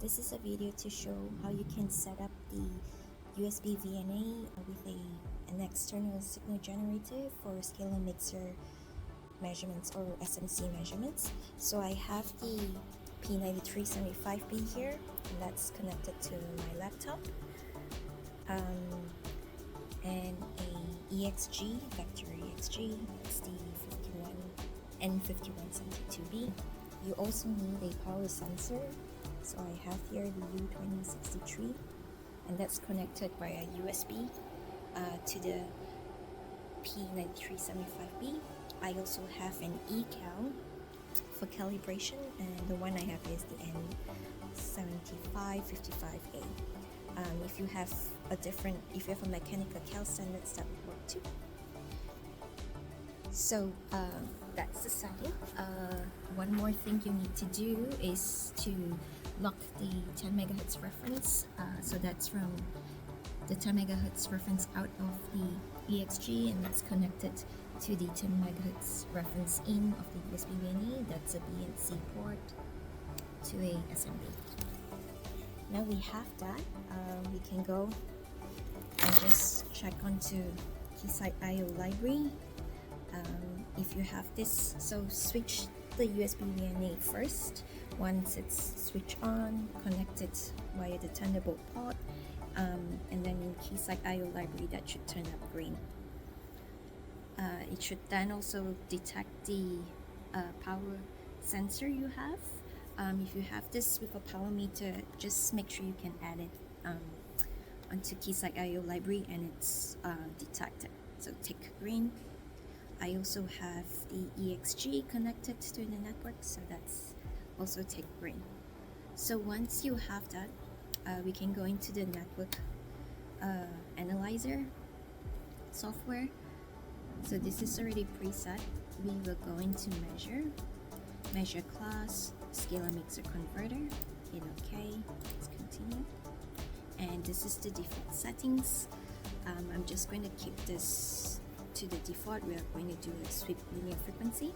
This is a video to show how you can set up the USB VNA with an external signal generator for scalar mixer measurements or SMC measurements. So I have the P9375B here, and that's connected to my laptop, and a EXG, vector EXG, it's the N5172B. You also need a power sensor. So I have here the U2063, and that's connected by a USB to the P9375B. I also have an eCal for calibration, and the one I have is the N7555A. If you have a mechanical cal standards, that would work too. So that's the setting. One more thing you need to do is to lock the 10 megahertz reference. So that's from the 10 megahertz reference out of the EXG, and that's connected to the 10 megahertz reference in of the USB VNA. That's a BNC port to a SMB. Now we have that. We can go and just check onto Keysight IO library. If you have this, so switch the USB VNA first. Once it's switched on, connect it via the Thunderbolt port, and then in Keysight IO library, that should turn up green. It should then also detect the power sensor you have. If you have this with a power meter, just make sure you can add it onto Keysight IO library, and it's detected. So tick green. I also have the EXG connected to the network, so that's also tick green. So once you have that, we can go into the network analyzer software. So this is already preset. We will go into measure class, scalar mixer converter, hit OK, let's continue. And this is the default settings. I'm just going to keep this to the default. We are going to do a sweep linear frequency.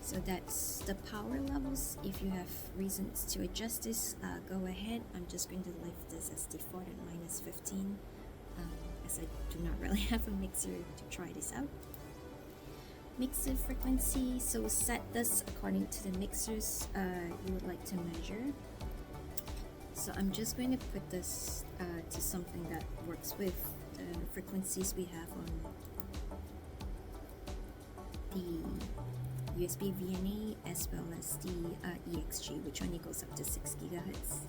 So that's the power levels. If you have reasons to adjust this, go ahead. I'm just going to leave this as default at -15, as I do not really have a mixer to try this out. Mixer frequency, so set this according to the mixers you would like to measure. So I'm just going to put this to something that works with the frequencies we have on the USB VNA as well as the EXG, which only goes up to 6 gigahertz.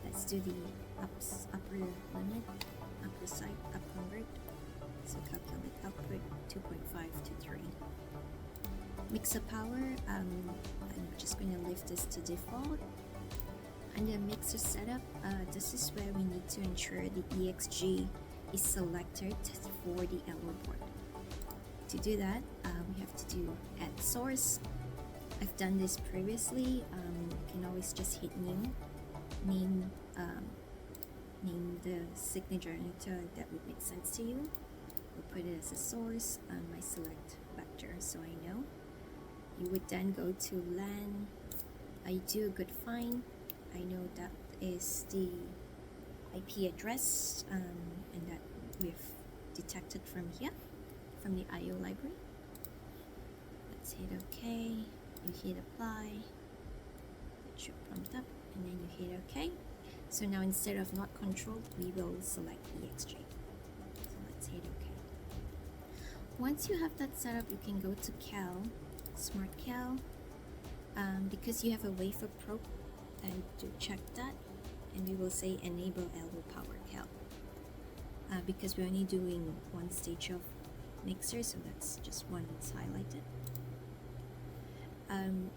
Let's do the upper limit, upper side, up convert. So calculate output 2.5 to 3. Mixer power, I'm just going to leave this to default. Under mixer setup, this is where we need to ensure the EXG is selected for the LO port. To do that, we have to do add source. I've done this previously. You can always just hit new, name the signal generator that would make sense to you. We'll put it as a source on my select vector, so I know. You would then go to LAN. I do a good find. I know that is the IP address, and that we've detected from here, from the IO library. Let's hit OK. You hit apply. It should prompt up, and then you hit OK. So now instead of not controlled, we will select EXG. So let's hit OK. Once you have that set up, you can go to Cal, Smart Cal. Because you have a wafer probe, and to check that, and we will say enable LO power cal, because we're only doing one stage of mixer, so that's just one that's highlighted.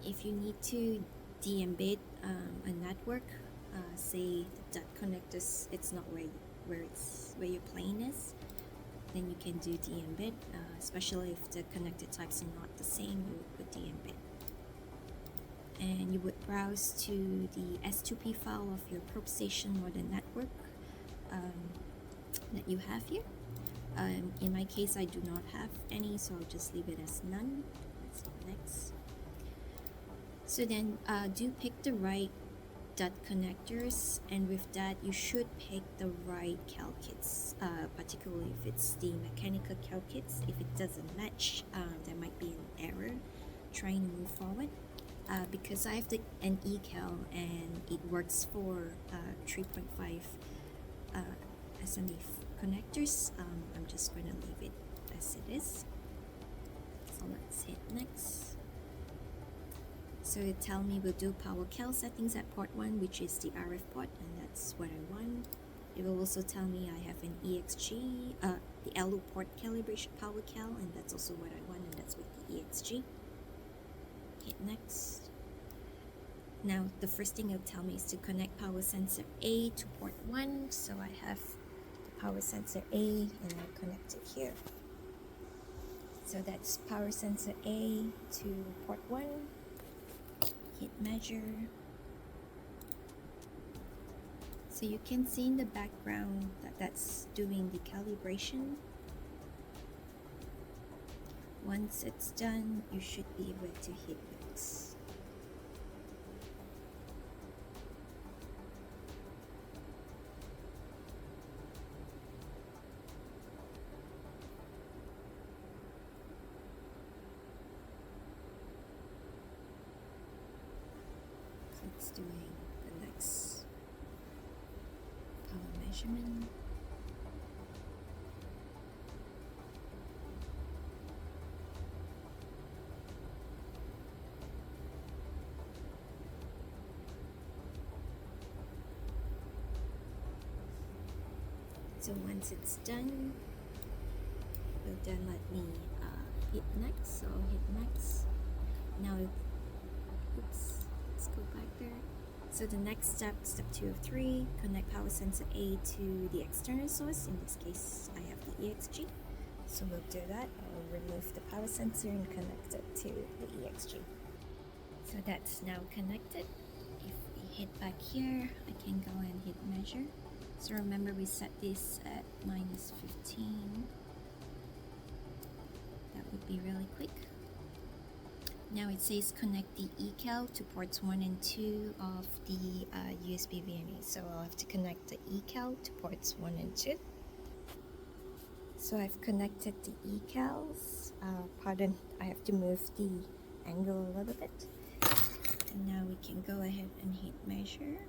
If you need to de-embed a network, say that connectors, it's not where your plane is, then you can do de-embed, especially if the connector types are not the same. You would put de-embed. And you would browse to the S2P file of your probe station or the network that you have here. In my case, I do not have any, so I'll just leave it as none. Let's go next. So then do pick the right dot connectors, and with that you should pick the right cal kits, particularly if it's the mechanical cal kits. If it doesn't match, there might be an error trying to move forward. Because I have an eCal and it works for 3.5 SMA connectors, I'm just going to leave it as it is. So let's hit next. So it tell me we'll do power cal settings at port 1, which is the RF port, and that's what I want. It will also tell me I have an EXG, the LO port calibration power cal, and that's also what I want, and that's with the EXG. Hit next. Now the first thing it'll tell me is to connect power sensor A to port 1. So I have the power sensor A and I'll connect it here. So that's power sensor A to port 1. Hit measure. So you can see in the background that that's doing the calibration. Once it's done, you should be able to hit next. So it's doing the next power measurement. So once it's done, it will then let me hit next. So I'll hit next. Now, oops, let's go back there. So the next step, step 2 of 3, connect power sensor A to the external source. In this case, I have the EXG. So we'll do that. I'll remove the power sensor and connect it to the EXG. So that's now connected. If we hit back here, I can go and hit measure. So remember we set this at -15. That would be really quick. Now it says connect the eCal to ports 1 and 2 of the USB VNA. So I'll have to connect the eCal to ports 1 and 2. So I've connected the eCals. Pardon, I have to move the angle a little bit. And now we can go ahead and hit measure.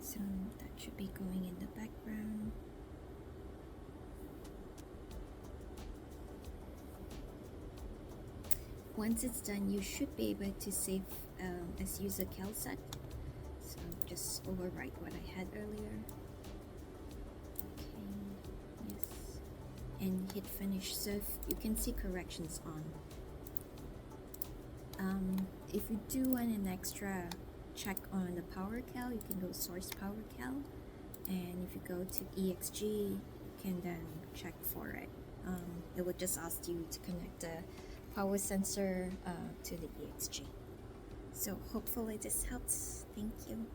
So that should be going in the background. Once it's done, you should be able to save as user calset. So just overwrite what I had earlier. Okay, yes. And hit finish. So if you can see corrections on. If you do want an extra check on the power cal, you can go source power cal, and if you go to EXG, you can then check for it. It will just ask you to connect the power sensor to the EXG. So hopefully this helps. Thank you.